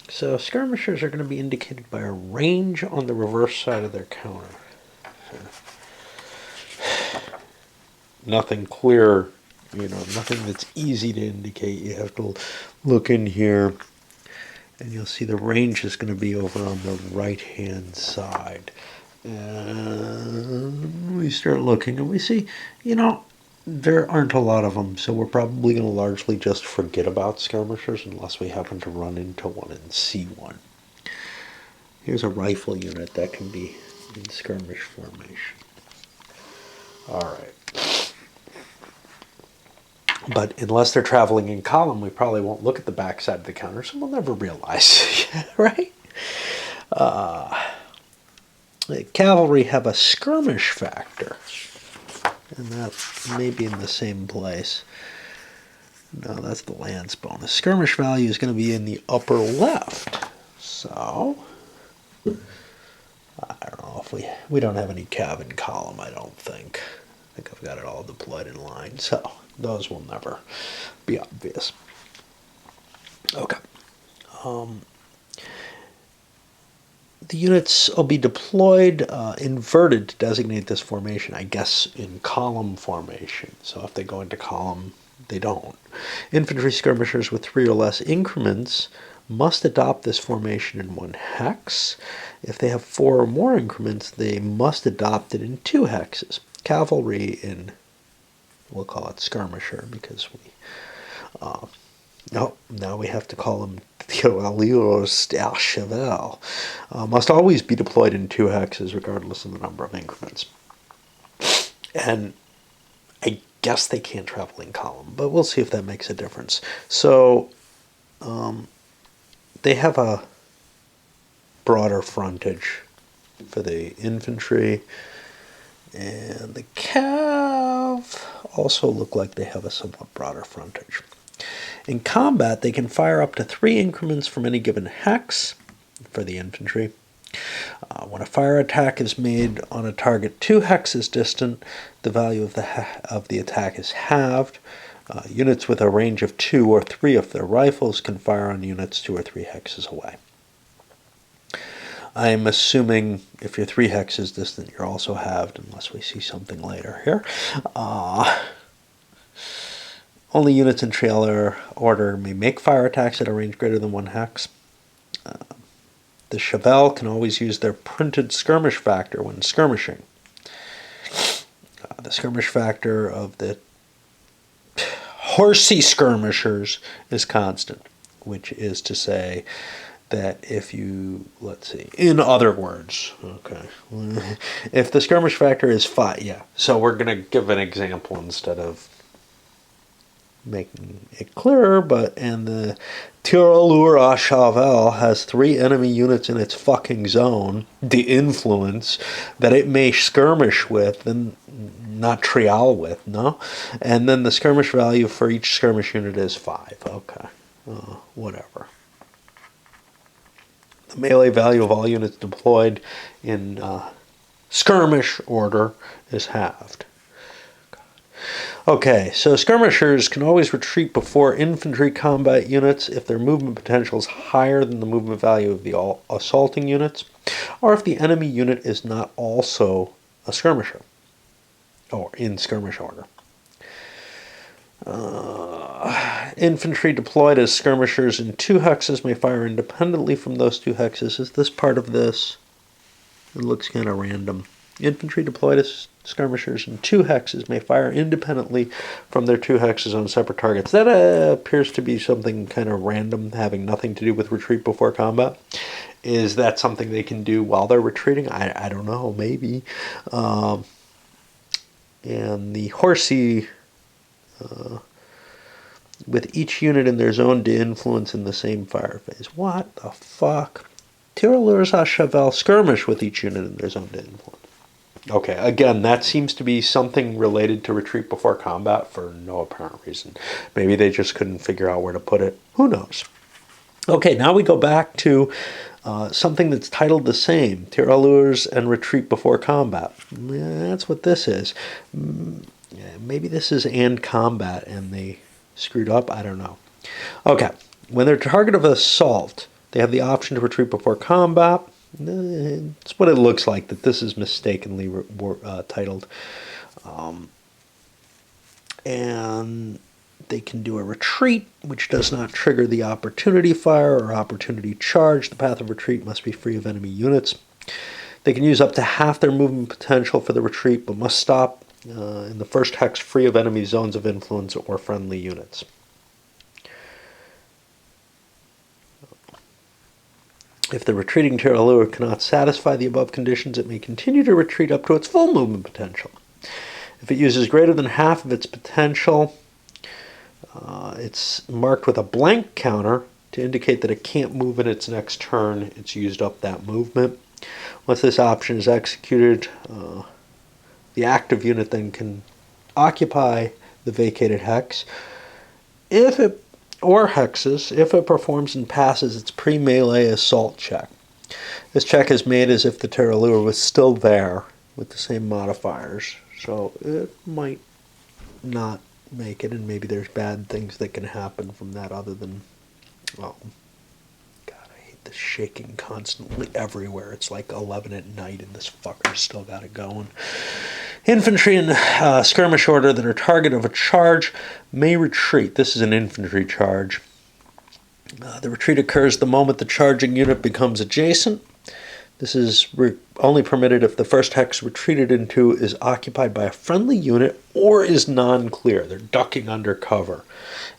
So skirmishers are going to be indicated by a range on the reverse side of their counter. Nothing clear, nothing that's easy to indicate. You have to look in here, and you'll see the range is going to be over on the right-hand side. And we start looking, and we see, there aren't a lot of them, so we're probably going to largely just forget about skirmishers unless we happen to run into one and see one. Here's a rifle unit that can be in skirmish formation. All right. But unless they're traveling in column, we probably won't look at the backside of the counter, so we'll never realize, right? The cavalry have a skirmish factor, and that may be in the same place. No, that's the lance bonus. Skirmish value is going to be in the upper left. So, I don't know if we don't have any cav in column, I don't think. I think I've got it all deployed in line, so those will never be obvious. Okay. The units will be deployed inverted to designate this formation, I guess in column formation. So if they go into column, they don't. Infantry skirmishers with 3 or less increments must adopt this formation in 1 hex. If they have 4 or more increments, they must adopt it in 2 hexes. Cavalry in, we'll call it skirmisher because we, now we have to call them tirailleurs d'archevelle, must always be deployed in 2 hexes regardless of the number of increments. And I guess they can't travel in column, but we'll see if that makes a difference. So they have a broader frontage for the infantry, and the cav also look like they have a somewhat broader frontage. In combat, they can fire up to 3 increments from any given hex for the infantry. When a fire attack is made on a target 2 hexes distant, the value of the attack is halved. Units with a range of 2 or 3 of their rifles can fire on units 2 or 3 hexes away. I'm assuming if you're 3 hexes distant, you're also halved, unless we see something later here. Only units in trailer order may make fire attacks at a range greater than 1 hex. The Chevelle can always use their printed skirmish factor when skirmishing. The skirmish factor of the horsey skirmishers is constant, which is to say that if you, let's see, in other words, okay, if the skirmish factor is 5, yeah, so we're going to give an example instead of making it clearer, and the tirailleur à cheval has 3 enemy units in its fucking zone, the influence, that it may skirmish with, and not trial with, no? And then the skirmish value for each skirmish unit is 5. Okay, whatever. The melee value of all units deployed in skirmish order is halved. Okay, so skirmishers can always retreat before infantry combat units if their movement potential is higher than the movement value of the assaulting units, or if the enemy unit is not also a skirmisher, or in skirmish order. Infantry deployed as skirmishers in 2 hexes may fire independently from those 2 hexes. Is this part of this? It looks kind of random. Infantry deployed as skirmishers in 2 hexes may fire independently from their 2 hexes on separate targets. That appears to be something kind of random, having nothing to do with retreat before combat. Is that something they can do while they're retreating? I don't know, maybe. And the horsey, with each unit in their zone to influence in the same fire phase. What the fuck? Tirailleurs à cheval skirmish with each unit in their zone to influence. Okay, again, that seems to be something related to retreat before combat for no apparent reason. Maybe they just couldn't figure out where to put it. Who knows? Okay, now we go back to something that's titled the same, tirailleurs and retreat before combat. That's what this is. Maybe this is and combat and they screwed up. I don't know. Okay, when they're target of assault, They have the option to retreat before combat. It's what it looks like, that this is mistakenly titled. And they can do a retreat, which does not trigger the opportunity fire or opportunity charge. The path of retreat must be free of enemy units. They can use up to half their movement potential for the retreat, but must stop in the first hex free of enemy zones of influence or friendly units. If the retreating Tiralua cannot satisfy the above conditions, it may continue to retreat up to its full movement potential. If it uses greater than half of its potential, it's marked with a blank counter to indicate that it can't move in its next turn. It's used up that movement. Once this option is executed, the active unit then can occupy the vacated hex. If it performs and passes its pre-melee assault check. This check is made as if the Tiralua was still there with the same modifiers, so it might not make it, and maybe there's bad things that can happen from that other than, oh, God, I hate this shaking constantly everywhere. It's like 11 at night and this fucker's still got it going. Infantry in skirmish order that are target of a charge may retreat. This is an infantry charge. The retreat occurs the moment the charging unit becomes adjacent. This is only permitted if the first hex retreated into is occupied by a friendly unit or is non-clear. They're ducking under cover.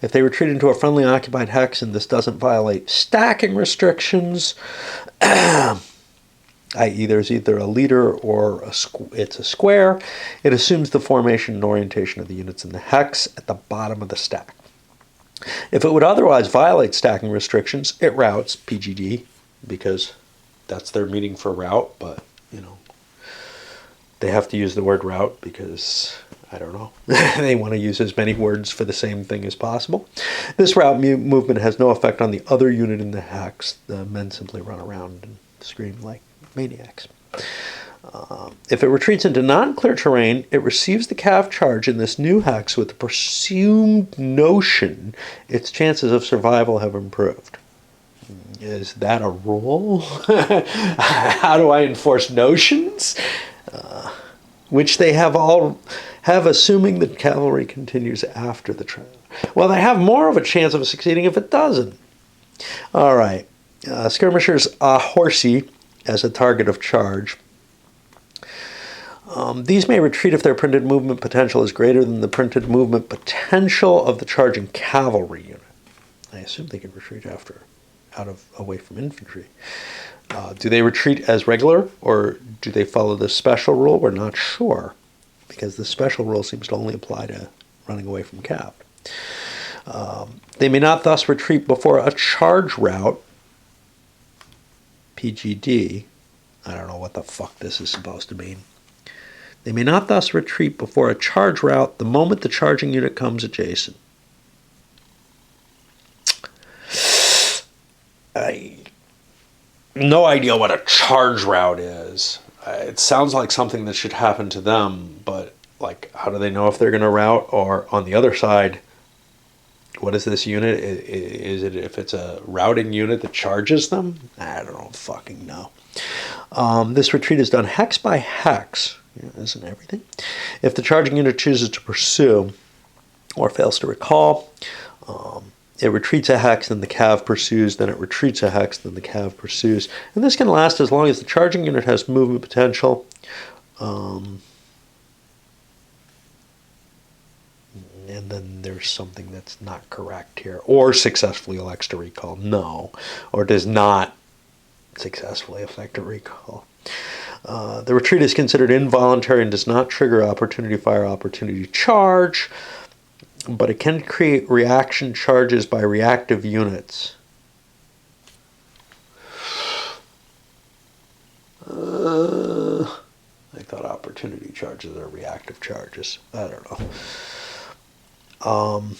If they retreat into a friendly occupied hex and this doesn't violate stacking restrictions, i.e. there's either a leader or it's a square, it assumes the formation and orientation of the units in the hex at the bottom of the stack. If it would otherwise violate stacking restrictions, it routes PGD, because that's their meaning for route, but, you know, they have to use the word route because, I don't know, they want to use as many words for the same thing as possible. This route movement has no effect on the other unit in the hex. The men simply run around and scream like maniacs. If it retreats into non-clear terrain, it receives the cav charge in this new hex with the presumed notion its chances of survival have improved. Is that a rule? How do I enforce notions? Which they have assuming that cavalry continues after the trial. Well, they have more of a chance of succeeding if it doesn't. All right. Skirmishers horsey as a target of charge. These may retreat if their printed movement potential is greater than the printed movement potential of the charging cavalry unit. I assume they can retreat away from infantry. Do they retreat as regular, or do they follow the special rule? We're not sure, because the special rule seems to only apply to running away from cav. They may not thus retreat before a charge route, PGD. I don't know what the fuck this is supposed to mean. They may not thus retreat before a charge route the moment the charging unit comes adjacent. No idea what a charge route is. It sounds like something that should happen to them, but like, how do they know if they're going to route? Or on the other side, what is this unit? Is it if it's a routing unit that charges them? I don't fucking know. This retreat is done hex by hex. Isn't everything? If the charging unit chooses to pursue or fails to recall, it retreats a hex, then the cav pursues, then it retreats a hex, then the cav pursues. And this can last as long as the charging unit has movement potential. And then there's something that's not correct here. Or successfully elects to recall. No. Or does not successfully effect a recall. The retreat is considered involuntary and does not trigger opportunity fire, opportunity charge, but it can create reaction charges by reactive units. I thought opportunity charges are reactive charges. I don't know.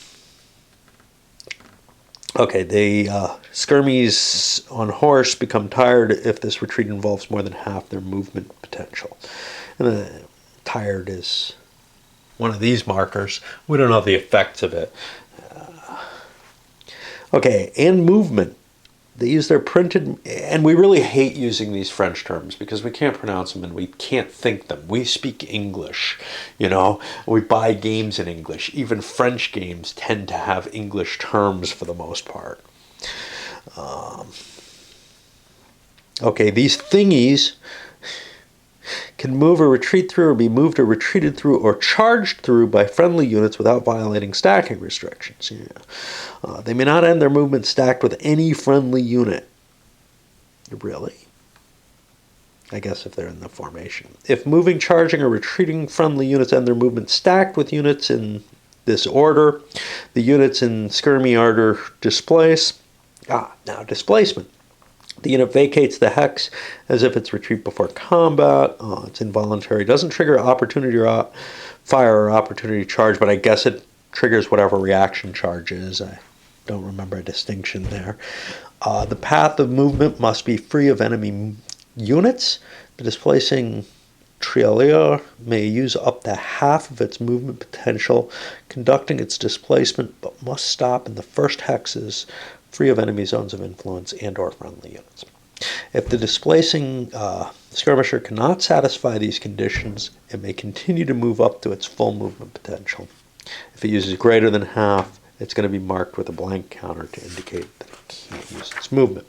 Okay, the skirmies on horse become tired if this retreat involves more than half their movement potential. And tired is one of these markers. We don't know the effects of it. Okay, and movement. They use their printed, and we really hate using these French terms because we can't pronounce them and we can't think them. We speak English, you know, we buy games in English. Even French games tend to have English terms for the most part. Okay, these thingies can move or retreat through or be moved or retreated through or charged through by friendly units without violating stacking restrictions. Yeah. They may not end their movement stacked with any friendly unit. Really? I guess if they're in the formation. If moving, charging, or retreating friendly units end their movement stacked with units in this order, the units in skirmy order displace. Now displacement. The unit vacates the hex as if it's retreat before combat. It's involuntary. Doesn't trigger opportunity or fire or opportunity charge, but I guess it triggers whatever reaction charge is. I don't remember a distinction there. The path of movement must be free of enemy units. The displacing tirailleur may use up to half of its movement potential conducting its displacement, but must stop in the first hexes free of enemy zones of influence and or friendly units. If the displacing skirmisher cannot satisfy these conditions, it may continue to move up to its full movement potential. If it uses greater than half, it's going to be marked with a blank counter to indicate that it can't use its movement.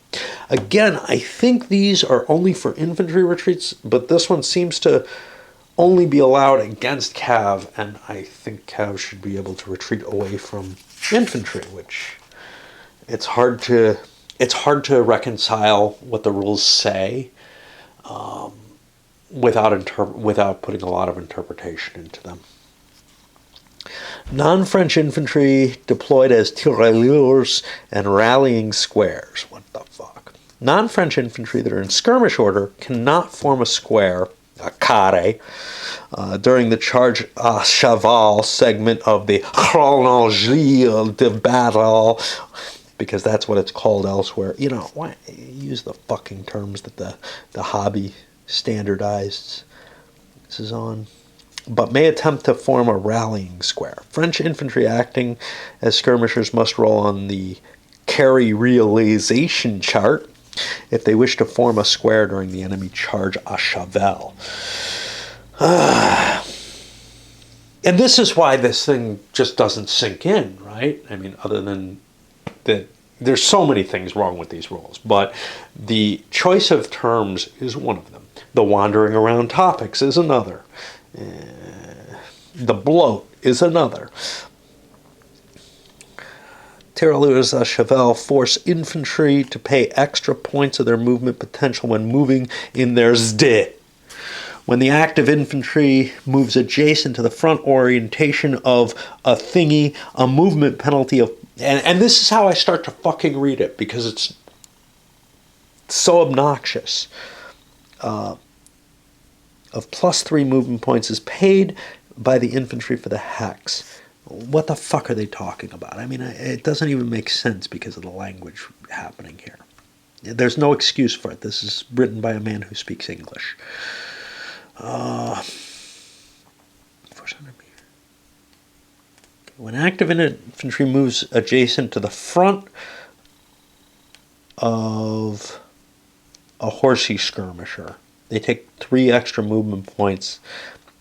Again, I think these are only for infantry retreats, but this one seems to only be allowed against cav, and I think cav should be able to retreat away from infantry, which it's hard to reconcile what the rules say without putting a lot of interpretation into them. Non-French infantry deployed as tirailleurs and rallying squares. What the fuck? Non-French infantry that are in skirmish order cannot form a square, a carré, during the charge à cheval segment of the chronologie de battle, because that's what it's called elsewhere. You know, why use the fucking terms that the hobby standardized this is on? But may attempt to form a rallying square. French infantry acting as skirmishers must roll on the carry realization chart if they wish to form a square during the enemy charge à cheval. And this is why this thing just doesn't sink in, right? I mean, other than that, there's so many things wrong with these rules, but the choice of terms is one of them. The wandering around topics is another. The bloat is another. Tirailleurs à cheval force infantry to pay extra points of their movement potential when moving in their SD. When the active infantry moves adjacent to the front orientation of a thingy, a movement penalty of... And this is how I start to fucking read it, because it's so obnoxious. Of +3 movement points is paid by the infantry for the hex. What the fuck are they talking about? I mean, it doesn't even make sense because of the language happening here. There's no excuse for it. This is written by a man who speaks English. When active infantry moves adjacent to the front of a horsey skirmisher, they take 3 extra movement points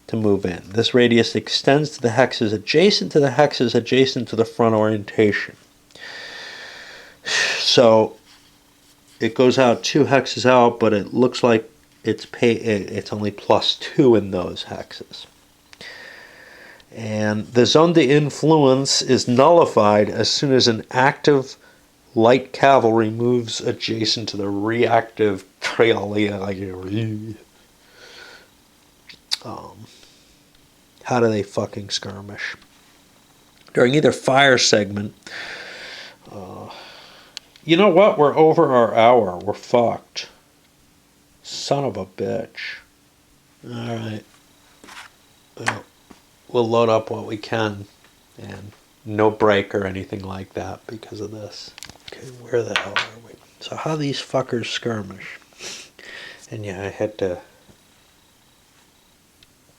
to move in. This radius extends to the hexes adjacent to the front orientation. So it goes out 2 hexes out, but it looks like it's only +2 in those hexes. And the zone d'influence is nullified as soon as an active light cavalry moves adjacent to the reactive tirailleur. How do they fucking skirmish? During either fire segment. You know what? We're over our hour. We're fucked. Son of a bitch. Alright. Well, we'll load up what we can. And no break or anything like that because of this. Okay, where the hell are we? So how these fuckers skirmish. And yeah, I had to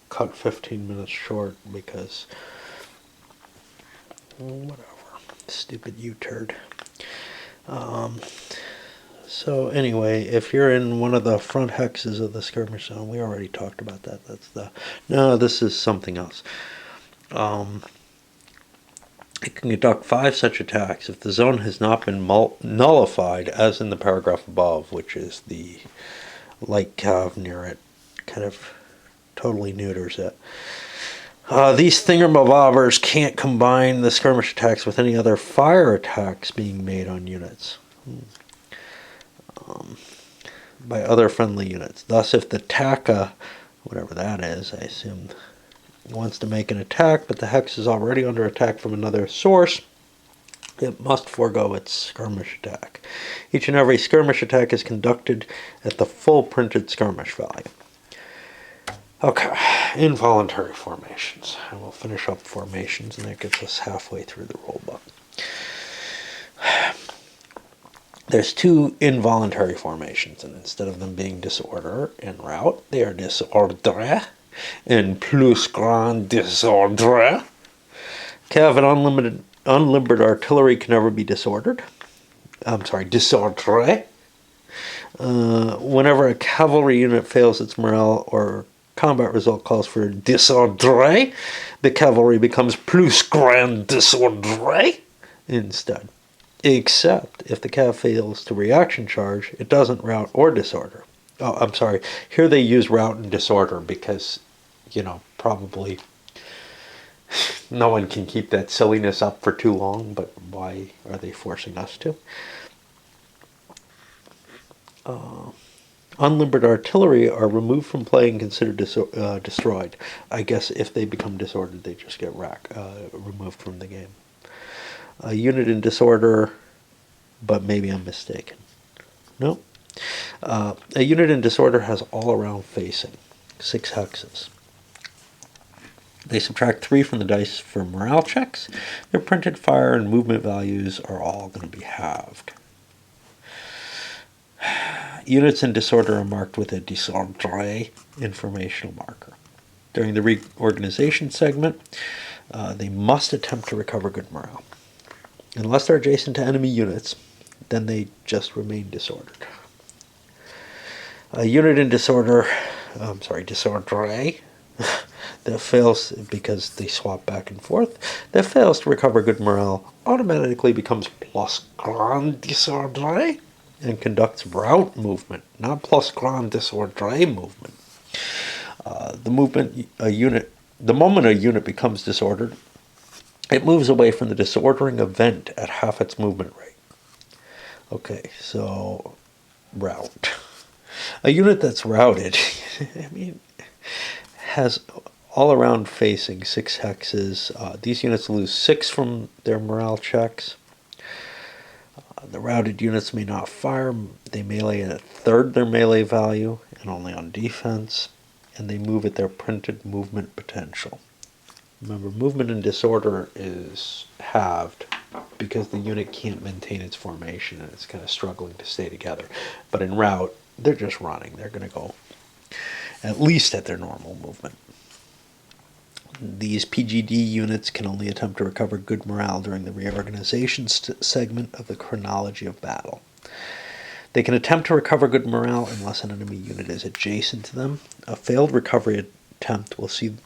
cut 15 minutes short because whatever. Stupid U-turd. So anyway, if you're in one of the front hexes of the skirmish zone, we already talked about that. No, this is something else. It can conduct 5 such attacks if the zone has not been nullified, as in the paragraph above, which is the light cav near it kind of totally neuters it. These thingamabobbers can't combine the skirmish attacks with any other fire attacks being made on units by other friendly units. Thus, if the TACA, whatever that is, I assume, wants to make an attack, but the hex is already under attack from another source, it must forego its skirmish attack. Each and every skirmish attack is conducted at the full printed skirmish value. Okay, involuntary formations. And we'll finish up formations, and that gets us halfway through the rule book. There's 2 involuntary formations, and instead of them being disorder and rout, they are disordre and plus grand disordre. Cav and unlimbered artillery can never be disordered. Disordre. Whenever a cavalry unit fails its morale or combat result calls for disordre, the cavalry becomes plus grand disordre instead. Except if the cav fails to reaction charge, it doesn't rout or disorder. Oh, I'm sorry. Here they use rout and disorder because, probably no one can keep that silliness up for too long, but why are they forcing us to? Unlimbered artillery are removed from play and considered destroyed. I guess if they become disordered, they just get removed from the game. A unit in disorder, but maybe I'm mistaken. No. A unit in disorder has all-around facing, 6 hexes. They subtract 3 from the dice for morale checks. Their printed fire and movement values are all going to be halved. Units in disorder are marked with a disordre informational marker. During the reorganization segment, they must attempt to recover good morale. Unless they're adjacent to enemy units, then they just remain disordered. A unit in disordre, that fails, because they swap back and forth, that fails to recover good morale automatically becomes plus grand disordre and conducts rout movement, not plus grand disordre movement. The moment a unit becomes disordered, it moves away from the disordering event at half its movement rate. Okay, so rout. A unit that's routed, has all around facing 6 hexes. These units lose 6 from their morale checks. The routed units may not fire. They melee at 1/3 their melee value and only on defense. And they move at their printed movement potential. Remember, movement in disorder is halved because the unit can't maintain its formation and it's kind of struggling to stay together. But in rout, they're just running. They're going to go at least at their normal movement. These PGD units can only attempt to recover good morale during the reorganization segment of the chronology of battle. They can attempt to recover good morale unless an enemy unit is adjacent to them. A failed recovery attempt will see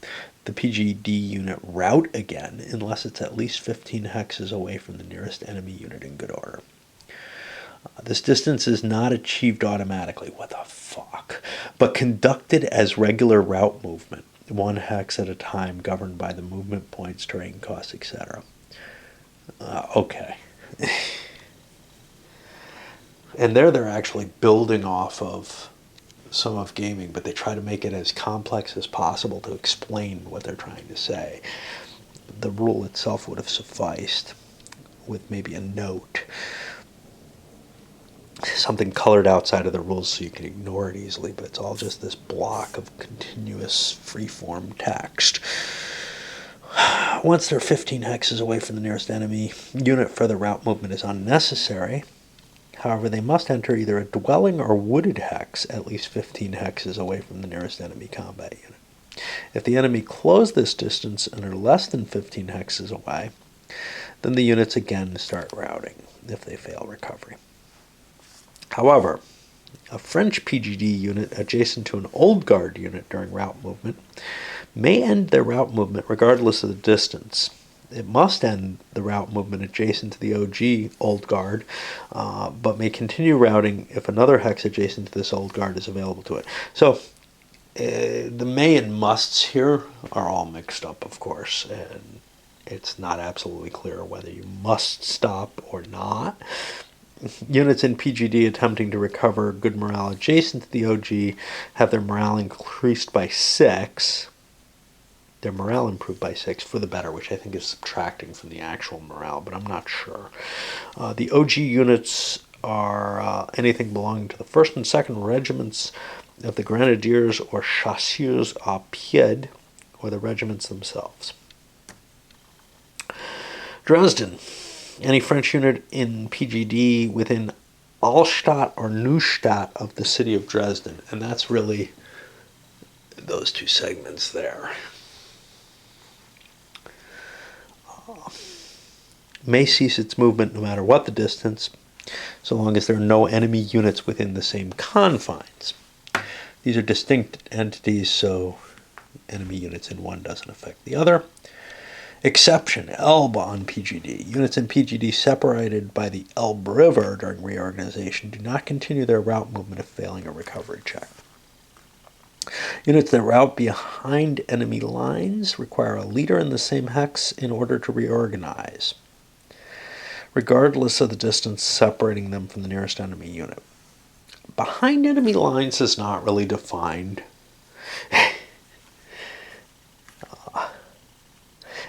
the PGD unit rout again unless it's at least 15 hexes away from the nearest enemy unit in good order. This distance is not achieved automatically, what the fuck, but conducted as regular route movement, 1 hex at a time, governed by the movement points, terrain costs, etc. Okay. And they're actually building off of some of gaming, but they try to make it as complex as possible to explain what they're trying to say. The rule itself would have sufficed with maybe a note, something colored outside of the rules so you can ignore it easily, but it's all just this block of continuous free-form text. Once they're 15 hexes away from the nearest enemy unit, further route movement is unnecessary. However, they must enter either a dwelling or wooded hex at least 15 hexes away from the nearest enemy combat unit. If the enemy close this distance and are less than 15 hexes away, then the units again start routing if they fail recovery. However, a French PGD unit adjacent to an old guard unit during route movement may end their route movement regardless of the distance. It must end the route movement adjacent to the OG old guard, but may continue routing if another hex adjacent to this old guard is available to it. So the may and musts here are all mixed up, of course, and it's not absolutely clear whether you must stop or not. Units in PGD attempting to recover good morale adjacent to the OG have their morale increased by 6. Their morale improved by 6 for the better, which I think is subtracting from the actual morale, but I'm not sure. The OG units are anything belonging to the 1st and 2nd regiments of the Grenadiers or Chasseurs à Pied, or the regiments themselves. Dresden. Any French unit in PGD within Altstadt or Neustadt of the city of Dresden. And that's really those two segments there. May cease its movement no matter what the distance, so long as there are no enemy units within the same confines. These are distinct entities, so enemy units in one doesn't affect the other. Exception, Elbe on PGD. Units in PGD separated by the Elbe River during reorganization do not continue their route movement if failing a recovery check. Units that route behind enemy lines require a leader in the same hex in order to reorganize, regardless of the distance separating them from the nearest enemy unit. Behind enemy lines is not really defined.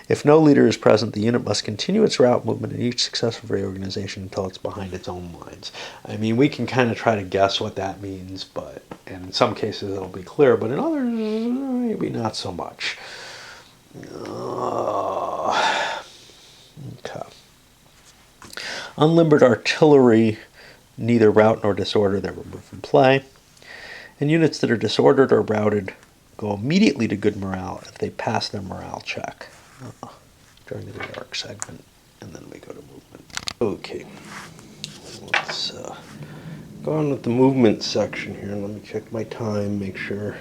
If no leader is present, the unit must continue its route movement in each successive reorganization until it's behind its own lines. I mean, we can kind of try to guess what that means, but and in some cases it'll be clear, but in others, maybe not so much. Okay. Unlimbered artillery, neither route nor disorder, they're removed from play. And units that are disordered or routed go immediately to good morale if they pass their morale check during the rearc segment, and then we go to movement. Okay, let's go on with the movement section here. Let me check my time, make sure.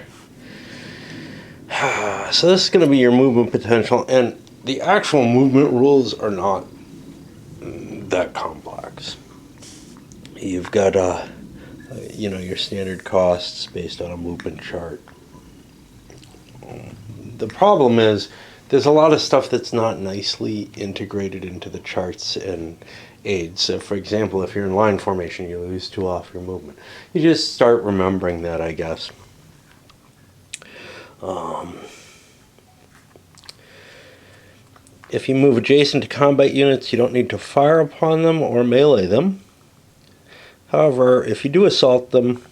So this is going to be your movement potential, and the actual movement rules are not that complex. You've got your standard costs based on a movement chart. The problem is there's a lot of stuff that's not nicely integrated into the charts and aids. So for example, if you're in line formation, you lose 2 off your movement. You just start remembering that, I guess. If you move adjacent to combat units, you don't need to fire upon them or melee them. However, if you do assault them,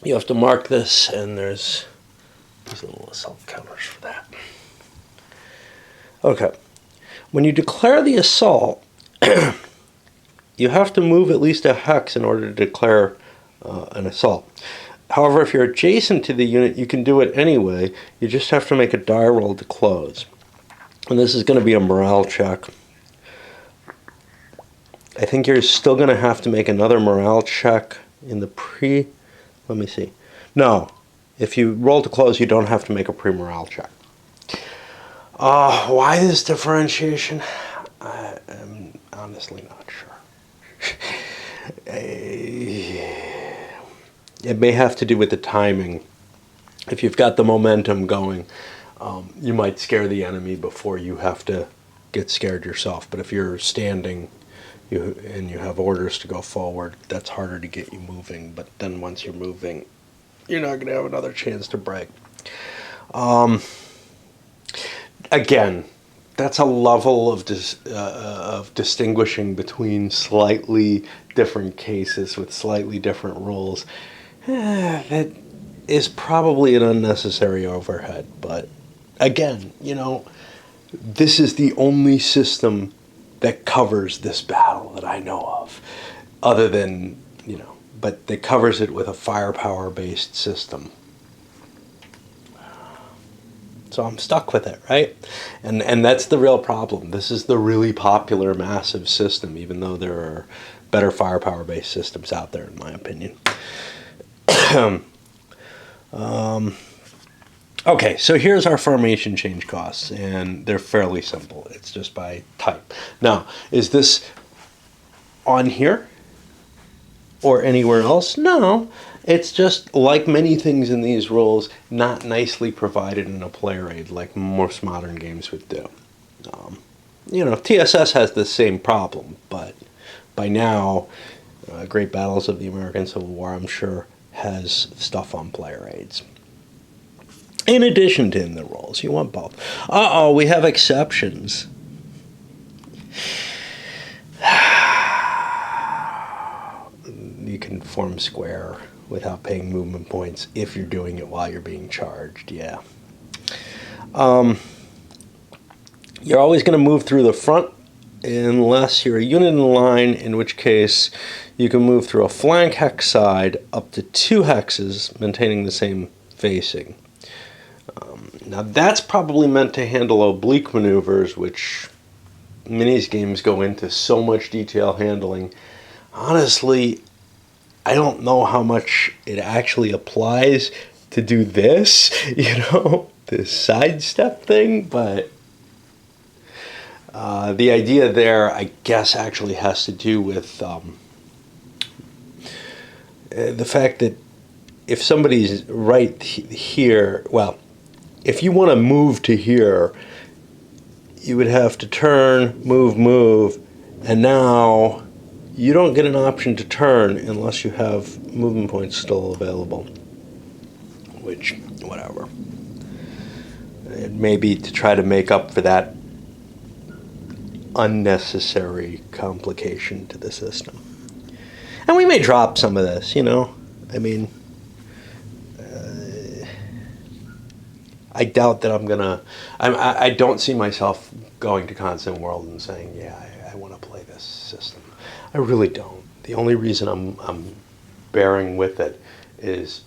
you have to mark this, and there's little assault counters for that. Okay. When you declare the assault, you have to move at least a hex in order to declare an assault. However, if you're adjacent to the unit, you can do it anyway. You just have to make a die roll to close. And this is going to be a morale check. I think you're still going to have to make another morale check in the let me see. No, if you roll to close, you don't have to make a pre-morale check. Why this differentiation? I am honestly not sure. It may have to do with the timing. If you've got the momentum going, you might scare the enemy before you have to get scared yourself. But if you're standing and you have orders to go forward, that's harder to get you moving. But then once you're moving, you're not going to have another chance to break. Again, that's a level of distinguishing between slightly different cases with slightly different rules. That is probably an unnecessary overhead. But again, this is the only system that covers this battle that I know of, other than, but that covers it with a firepower-based system. So I'm stuck with it, right? And that's the real problem. This is the really popular massive system, even though there are better firepower-based systems out there, in my opinion. Okay, so here's our formation change costs, and they're fairly simple. It's just by type. Now, is this on here or anywhere else? No, it's just like many things in these rules, not nicely provided in a player aid like most modern games would do. TSS has the same problem, but by now, Great Battles of the American Civil War, I'm sure, has stuff on player aids. In addition to in the rules, you want both. We have exceptions. You can form square without paying movement points if you're doing it while you're being charged, yeah. You're always going to move through the front unless you're a unit in line, in which case you can move through a flank hex side up to 2 hexes, maintaining the same facing. Now that's probably meant to handle oblique maneuvers, which minis games go into so much detail handling. Honestly, I don't know how much it actually applies to do this, this sidestep thing, but the idea there, I guess, actually has to do with the fact that if somebody's right here, well, if you want to move to here, you would have to turn, move, and now you don't get an option to turn unless you have movement points still available. Which, whatever. It may be to try to make up for that unnecessary complication to the system. And we may drop some of this, I mean, I doubt that I'm gonna. I don't see myself going to Constant World and saying, "Yeah, I want to play this system." I really don't. The only reason I'm bearing with it is,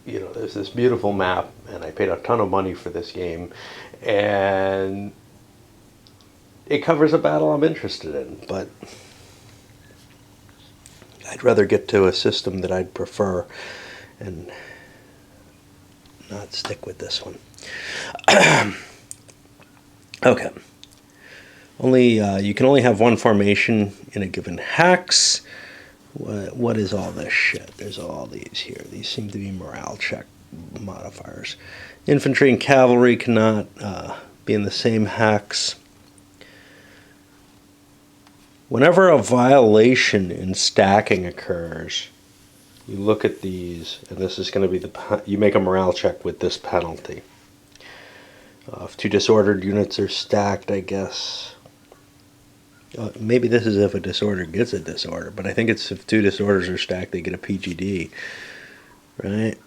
there's this beautiful map, and I paid a ton of money for this game, and it covers a battle I'm interested in. But I'd rather get to a system that I'd prefer, and not stick with this one. Okay. You can only have one formation in a given hex. What is all this shit? There's all these here. These seem to be morale check modifiers. Infantry and cavalry cannot be in the same hex. Whenever a violation in stacking occurs, you look at these, and this is going to be you make a morale check with this penalty. If 2 disordered units are stacked, I guess. Maybe this is if a disorder gets a disorder, but I think it's if 2 disorders are stacked, they get a PGD, right?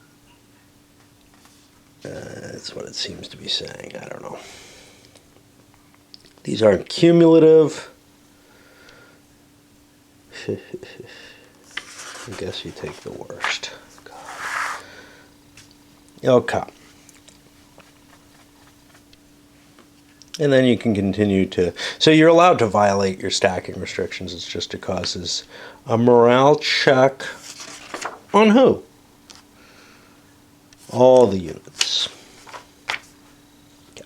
That's what it seems to be saying. I don't know. These aren't cumulative. I guess you take the worst. God. Okay. And then you can continue to... So you're allowed to violate your stacking restrictions. It's just it causes a morale check on who? All the units. Okay.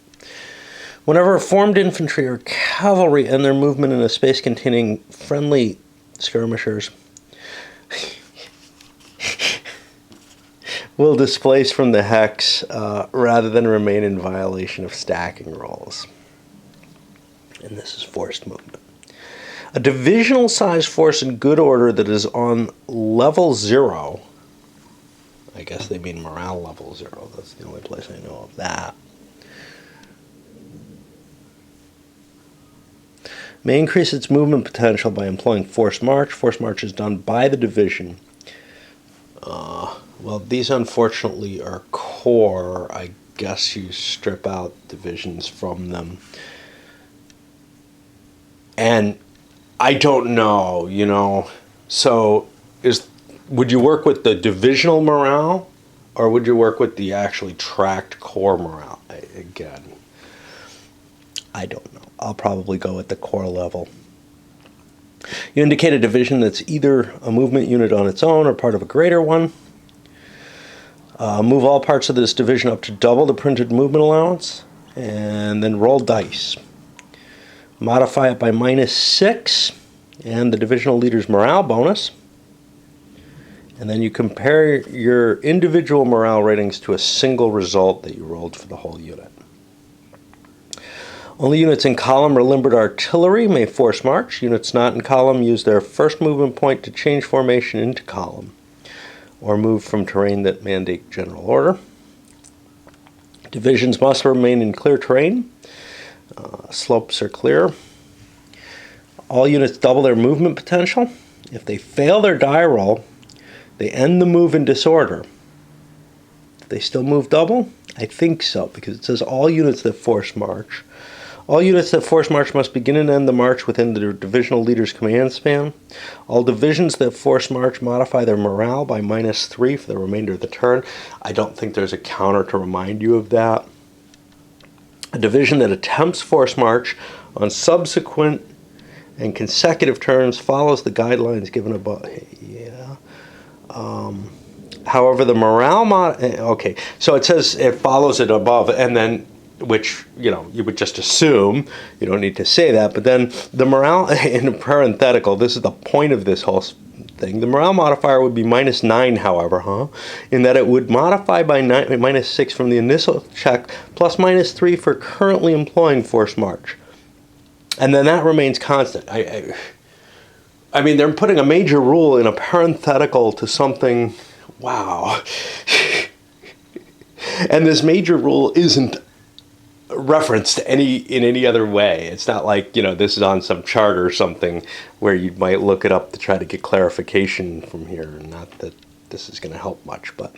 Whenever formed infantry or cavalry end their movement in a space containing friendly skirmishers will displace from the hex rather than remain in violation of stacking rules. And this is forced movement. A divisional size force in good order that is on level 0, I guess they mean morale level 0, that's the only place I know of that, may increase its movement potential by employing forced march. Forced march is done by the division. Well, these unfortunately are core. I guess you strip out divisions from them. And I don't know, So would you work with the divisional morale, or would you work with the actually tracked core morale? Again, I don't know. I'll probably go at the core level. You indicate a division that's either a movement unit on its own or part of a greater one. Move all parts of this division up to double the printed movement allowance, and then roll dice. Modify it by -6 and the divisional leader's morale bonus. And then you compare your individual morale ratings to a single result that you rolled for the whole unit. Only units in column or limbered artillery may force march. Units not in column use their first movement point to change formation into column or move from terrain that mandate general order. Divisions must remain in clear terrain. Slopes are clear. All units double their movement potential. If they fail their die roll, they end the move in disorder. If they still move double? I think so, because it says all units that force march. All units that force march must begin and end the march within the divisional leader's command span. All divisions that force march modify their morale by -3 for the remainder of the turn. I don't think there's a counter to remind you of that. A division that attempts force march on subsequent and consecutive turns follows the guidelines given above. However, the morale okay, so it says it follows it above, and then, which, you know, you would just assume, you don't need to say that, but then the morale, in parenthetical, this is the point of this whole thing, the morale modifier would be -9, however, in that it would modify by -6 from the initial check, plus -3 for currently employing force march. And then that remains constant. I mean, they're putting a major rule in a parenthetical to something, wow. And this major rule isn't referenced in any other way. It's not like, you know, this is on some chart or something where you might look it up to try to get clarification from here. Not that this is going to help much, but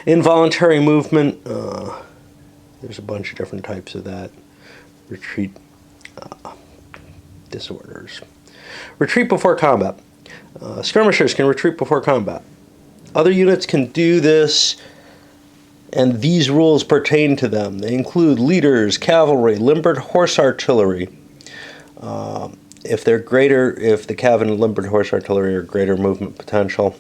involuntary movement, there's a bunch of different types of that. Retreat disorders. Retreat before combat. Skirmishers can retreat before combat. Other units can do this, and these rules pertain to them. They include leaders, cavalry, limbered horse artillery. If the cav and limbered horse artillery are greater movement potential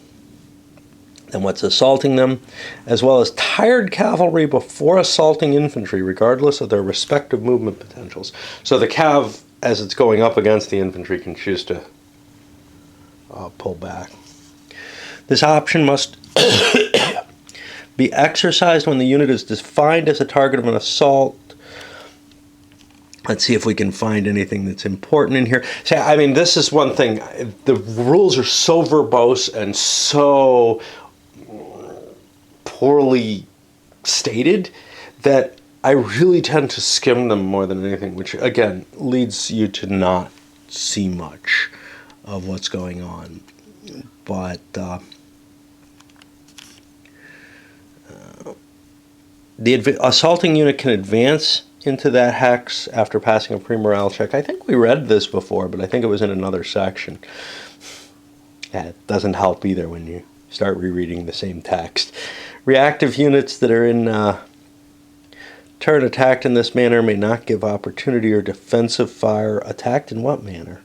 than what's assaulting them, as well as tired cavalry before assaulting infantry, regardless of their respective movement potentials. So the cav, as it's going up against the infantry, can choose to pull back. This option must be exercised when the unit is defined as a target of an assault. Let's see if we can find anything that's important in here. See, I mean, this is one thing. The rules are so verbose and so poorly stated that I really tend to skim them more than anything, which, again, leads you to not see much of what's going on. But the assaulting unit can advance into that hex after passing a pre-morale check. I think we read this before, but I think it was in another section. Yeah, it doesn't help either when you start rereading the same text. Reactive units that are in turn attacked in this manner may not give opportunity or defensive fire. Attacked in what manner?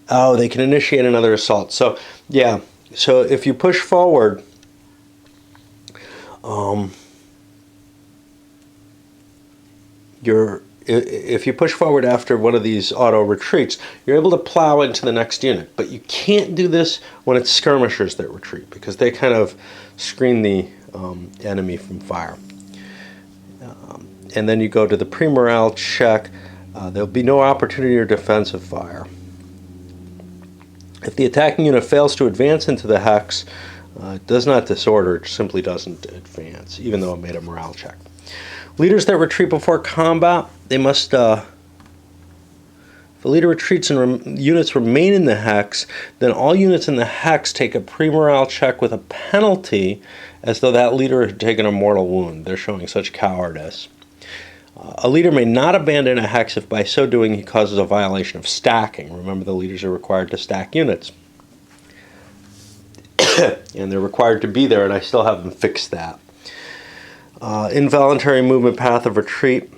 Oh, they can initiate another assault. So, yeah. So if you push forward, if you push forward after one of these auto retreats, you're able to plow into the next unit. But you can't do this when it's skirmishers that retreat, because they kind of screen the enemy from fire. And then you go to the pre-morale check. There'll be no opportunity or defensive fire. If the attacking unit fails to advance into the hex, it does not disorder, it simply doesn't advance, even though it made a morale check. Leaders that retreat before combat, they must, if the leader retreats and units remain in the hex, then all units in the hex take a pre-morale check with a penalty as though that leader had taken a mortal wound. They're showing such cowardice. A leader may not abandon a hex if by so doing he causes a violation of stacking. Remember, the leaders are required to stack units. And they're required to be there, and I still haven't fixed that. Involuntary movement path of retreat.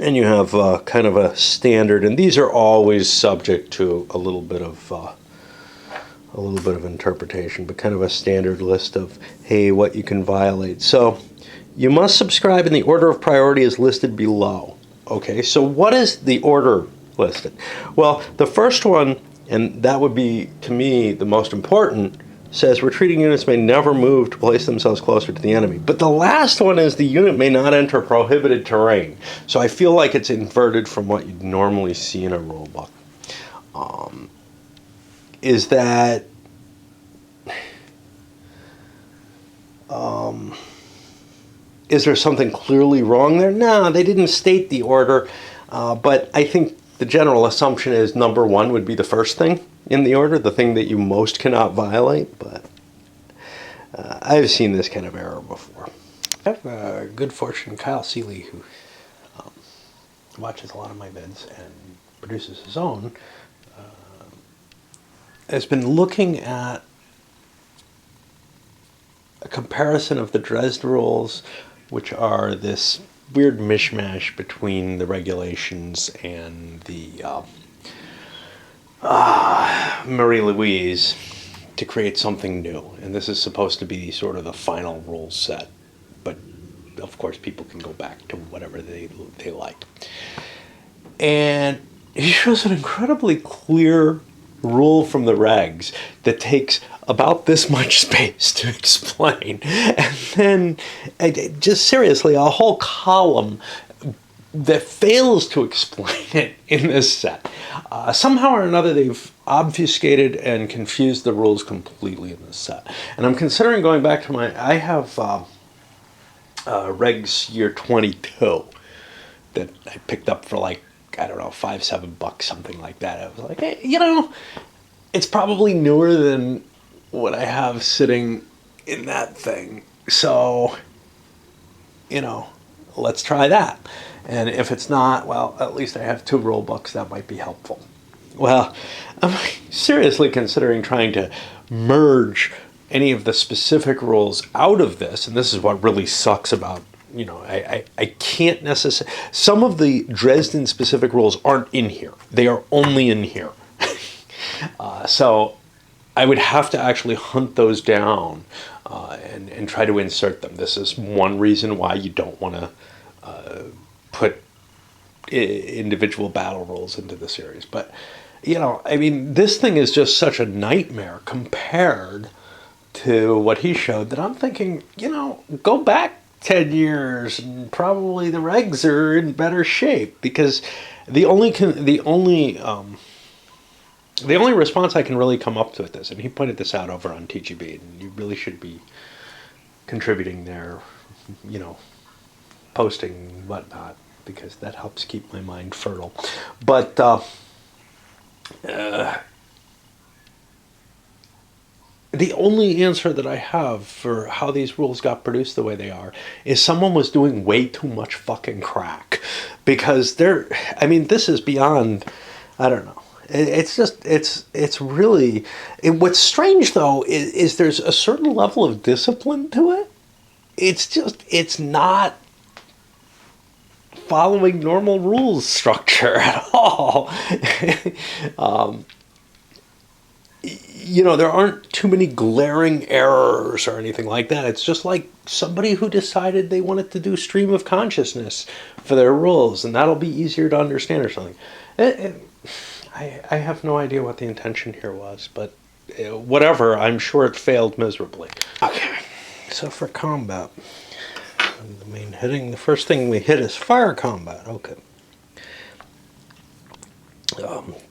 And you have kind of a standard, and these are always subject to a little bit of interpretation, but kind of a standard list of, hey, what you can violate. So you must subscribe in the order of priority as listed below. Okay, so what is the order listed? Well, the first one, and that would be, to me, the most important, says retreating units may never move to place themselves closer to the enemy. But the last one is the unit may not enter prohibited terrain. So I feel like it's inverted from what you'd normally see in a rule book. Is that is there something clearly wrong there? No, they didn't state the order, but I think the general assumption is number one would be the first thing in the order, the thing that you most cannot violate, but I've seen this kind of error before. I have good fortune, Kyle Seeley, who watches a lot of my vids and produces his own, has been looking at a comparison of the Dresde rules, which are this weird mishmash between the regulations and the Marie-Louise, to create something new. And this is supposed to be sort of the final rule set. But, of course, people can go back to whatever they like. And he shows an incredibly clear rule from the regs that takes about this much space to explain. And then, just seriously, a whole column that fails to explain it in this set. Somehow or another, they've obfuscated and confused the rules completely in this set. And I'm considering going back to I have Regs Year 22 that I picked up for like, I don't know, $5-7, something like that. I was like, hey, it's probably newer than what I have sitting in that thing. So, let's try that. And if it's not, well, at least I have 2 rule books that might be helpful. Well, I'm seriously considering trying to merge any of the specific rules out of this, and this is what really sucks about, I can't necessarily, some of the Dresden specific rules aren't in here. They are only in here. So I would have to actually hunt those down and try to insert them. This is one reason why you don't want to put individual battle rules into the series. But, this thing is just such a nightmare compared to what he showed that I'm thinking, go back 10 years and probably the regs are in better shape, because the only response I can really come up to at this, and he pointed this out over on TGB, and you really should be contributing there, posting whatnot, because that helps keep my mind fertile. But the only answer that I have for how these rules got produced the way they are is someone was doing way too much fucking crack. Because this is beyond, I don't know. It's really, what's strange though is there's a certain level of discipline to it. It's not following normal rules structure at all. There aren't too many glaring errors or anything like that. It's just like somebody who decided they wanted to do stream of consciousness for their rules, and that'll be easier to understand or something. I have no idea what the intention here was, but whatever, I'm sure it failed miserably. Okay, so for combat, the main hitting, the first thing we hit is fire combat. Okay.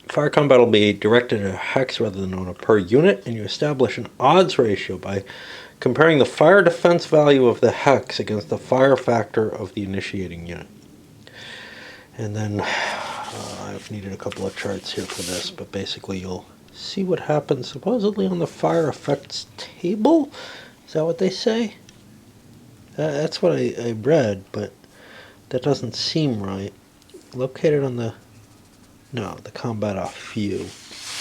Fire combat will be directed at a hex rather than on a per unit, and you establish an odds ratio by comparing the fire defense value of the hex against the fire factor of the initiating unit. And then I've needed a couple of charts here for this, but basically you'll see what happens supposedly on the fire effects table. Is that what they say? That's what I read, but that doesn't seem right. Located on the combat off view.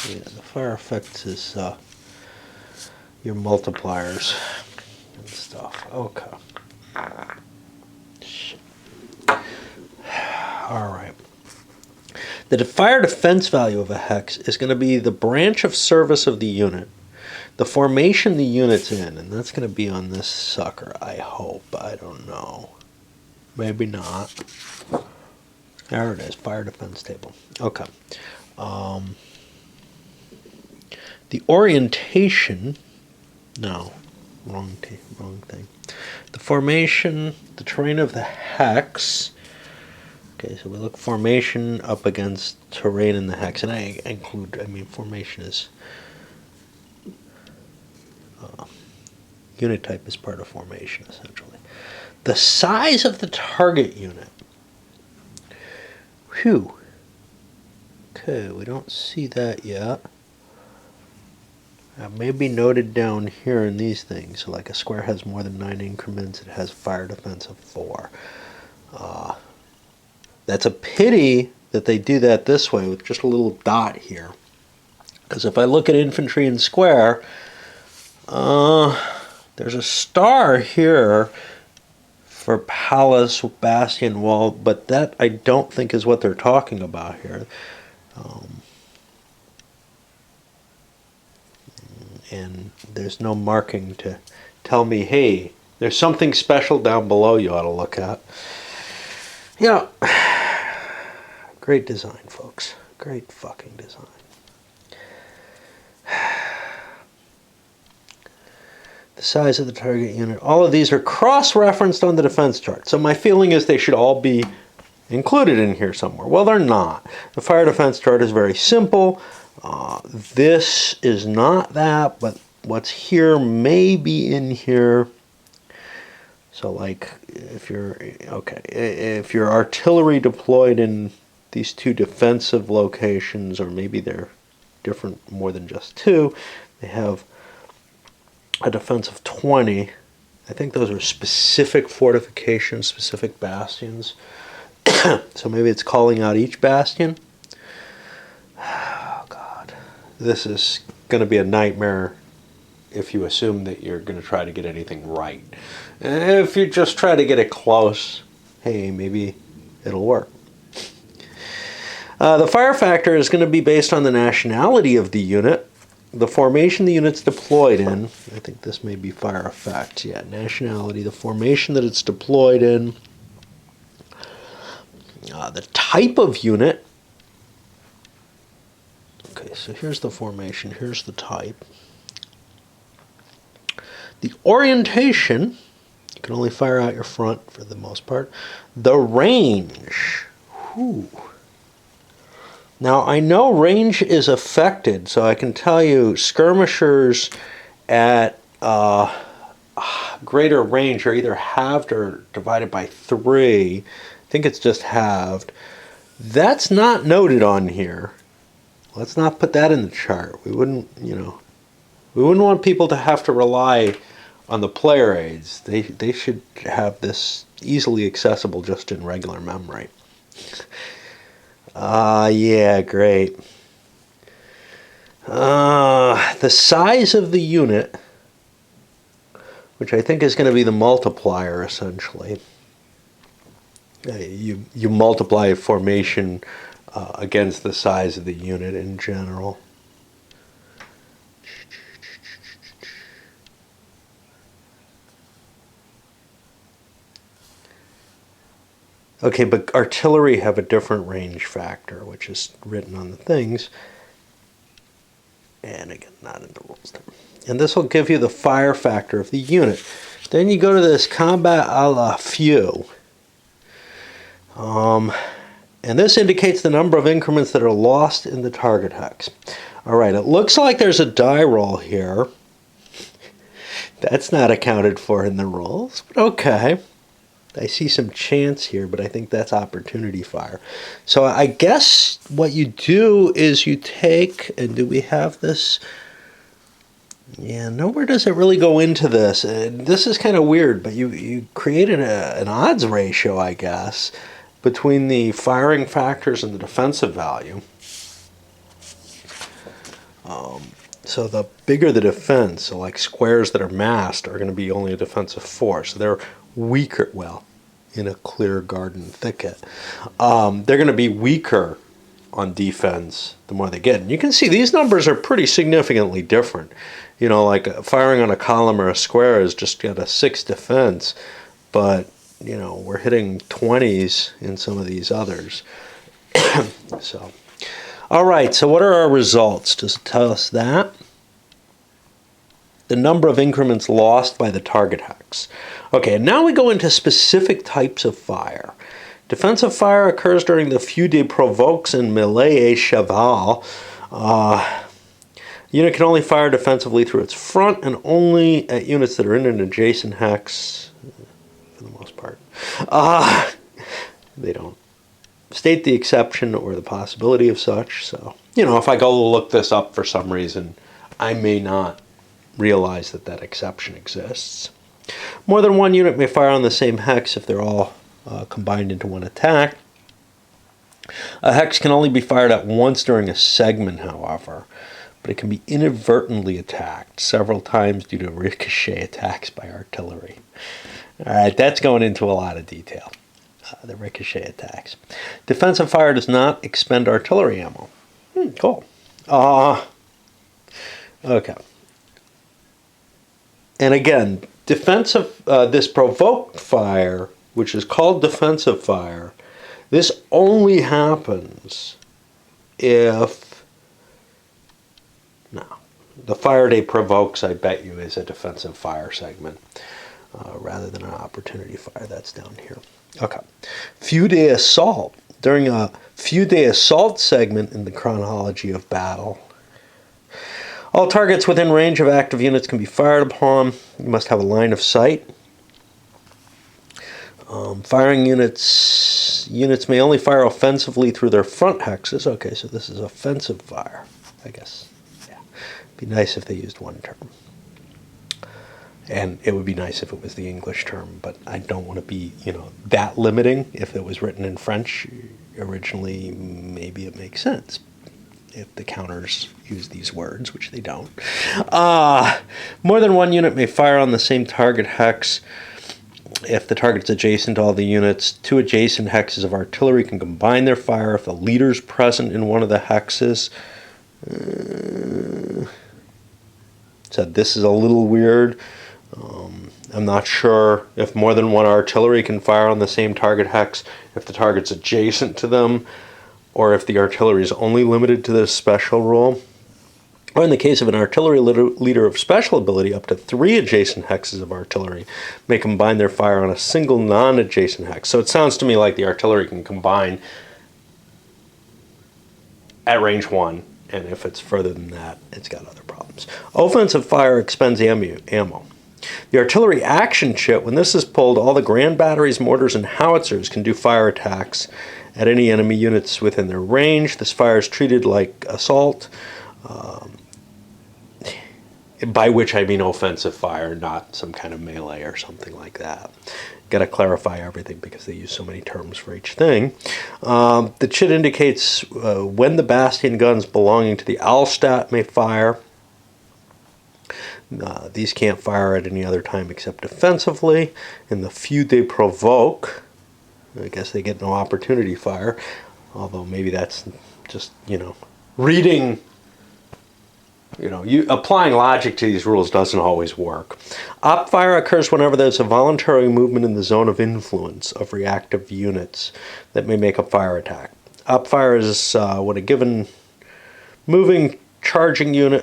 Yeah, the fire effects is your multipliers and stuff. Okay. Shit. All right. The fire defense value of a hex is going to be the branch of service of the unit, the formation the unit's in, and that's going to be on this sucker, I hope. I don't know. Maybe not. There it is, fire defense table. Okay. The orientation, no, wrong thing. The formation, the terrain of the hex. Okay, so we look formation up against terrain in the hex, and I mean, formation is unit type is part of formation, essentially. The size of the target unit. Whew. Okay, we don't see that yet. May be noted down here in these things. So like a square has more than 9 increments, it has fire defense of 4. That's a pity that they do that this way with just a little dot here. Because if I look at infantry and square, there's a star here for palace, bastion, wall, but that I don't think is what they're talking about here. And there's no marking to tell me, hey, there's something special down below you ought to look at. Yeah, great design, folks. Great fucking design. The size of the target unit. All of these are cross-referenced on the defense chart. So my feeling is they should all be included in here somewhere. Well, they're not. The fire defense chart is very simple. This is not that, but what's here may be in here. So like if your artillery deployed in these two defensive locations, or maybe they're different more than just two, they have a defense of 20. I think those are specific fortifications, specific bastions. So maybe it's calling out each bastion. Oh God, this is going to be a nightmare if you assume that you're going to try to get anything right. If you just try to get it close, hey, maybe it'll work. The fire factor is going to be based on the nationality of the unit, the formation the unit's deployed in. I think this may be fire effect. Yeah, nationality, the formation that it's deployed in, the type of unit. Okay, so here's the formation, here's the type. The orientation, you can only fire out your front for the most part. The range. Whew. Now, I know range is affected, so I can tell you skirmishers at greater range are either halved or divided by 3. I think it's just halved. That's not noted on here. Let's not put that in the chart. We wouldn't want people to have to rely on the player aids. They should have this easily accessible just in regular memory. Yeah, great. The size of the unit, which I think is going to be the multiplier, essentially. You multiply formation against the size of the unit in general. Okay, but artillery have a different range factor, which is written on the things. And again, not in the rules there. And this will give you the fire factor of the unit. Then you go to this combat a la few. And this indicates the number of increments that are lost in the target hex. All right, it looks like there's a die roll here. That's not accounted for in the rules, but okay. I see some chance here, but I think that's opportunity fire. So I guess what you do is you take, and do we have this? Yeah, nowhere does it really go into this. And this is kind of weird, but you created an odds ratio, I guess, between the firing factors and the defensive value. So the bigger the defense, so like squares that are massed are going to be only a defense of 4. So they're weaker. Well, in a clear garden thicket. They're going to be weaker on defense the more they get. And you can see these numbers are pretty significantly different. You know, like firing on a column or a square is just got a 6 defense, but, you know, we're hitting 20s in some of these others. So, all right, so what are our results? Does it tell us that? The number of increments lost by the target hex. Okay, and now we go into specific types of fire. Defensive fire occurs during the feu de provoques and mêlée cheval. Unit can only fire defensively through its front and only at units that are in an adjacent hex, for the most part. They don't state the exception or the possibility of such. So, you know, if I go look this up for some reason, I may not realize that that exception exists. More than one unit may fire on the same hex if they're all combined into one attack. A hex can only be fired at once during a segment, however, but it can be inadvertently attacked several times due to ricochet attacks by artillery. All right, that's going into a lot of detail, the ricochet attacks. Defensive fire does not expend artillery ammo. Cool. Okay. And again, defensive, this provoked fire, which is called defensive fire, this only happens if, no, the fire de provokes, I bet you, is a defensive fire segment rather than an opportunity fire. That's down here. Okay. Feu de assault. During a feu de assault segment in the chronology of battle, all targets within range of active units can be fired upon. You must have a line of sight. Firing units may only fire offensively through their front hexes. Okay, so this is offensive fire, I guess. Yeah, it'd be nice if they used one term. And it would be nice if it was the English term, but I don't want to be, you know, that limiting. If it was written in French originally, maybe it makes sense if the counters use these words, which they don't. More than one unit may fire on the same target hex. If the target's adjacent to all the units, 2 adjacent hexes of artillery can combine their fire if the leader's present in one of the hexes. So this is a little weird. I'm not sure if more than one artillery can fire on the same target hex if the target's adjacent to them, or if the artillery is only limited to this special rule. Or in the case of an artillery leader of special ability, up to 3 adjacent hexes of artillery may combine their fire on a single non-adjacent hex. So it sounds to me like the artillery can combine at range 1, and if it's further than that, it's got other problems. Offensive fire expends ammo. The artillery action chit, when this is pulled, all the grand batteries, mortars, and howitzers can do fire attacks at any enemy units within their range. This fire is treated like assault, by which I mean offensive fire, not some kind of melee or something like that. Got to clarify everything because they use so many terms for each thing. The chit indicates when the bastion guns belonging to the Allstadt may fire. These can't fire at any other time except defensively. In the feu de provoque, I guess they get no opportunity fire, although maybe that's just, you know, reading, you know, applying logic to these rules doesn't always work. Op fire occurs whenever there's a voluntary movement in the zone of influence of reactive units that may make a fire attack. Op fire is when a given moving charging unit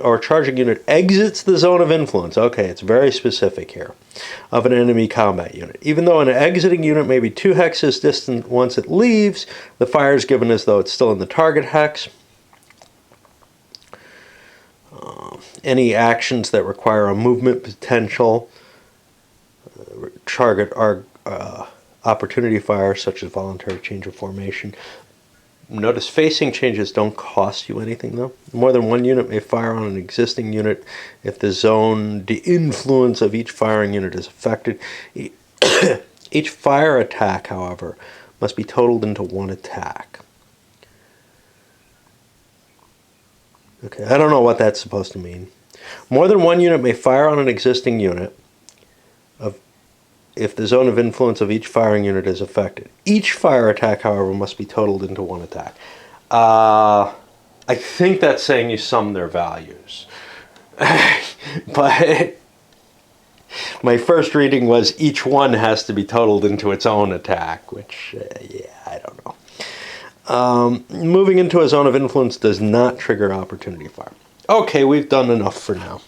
exits the zone of influence. Okay, it's very specific here, of an enemy combat unit. Even though an exiting unit may be 2 hexes distant once it leaves, the fire is given as though it's still in the target hex. Any actions that require a movement potential target are opportunity fire, such as voluntary change of formation. Notice facing changes don't cost you anything, though. More than one unit may fire on an existing unit if the zone de influence of each firing unit is affected. Each fire attack, however, must be totaled into one attack. Okay, I don't know what that's supposed to mean. More than one unit may fire on an existing unit if the zone of influence of each firing unit is affected. Each fire attack, however, must be totaled into one attack. I think that's saying you sum their values. But my first reading was each one has to be totaled into its own attack, which, yeah, I don't know. Moving into a zone of influence does not trigger opportunity fire. Okay, we've done enough for now.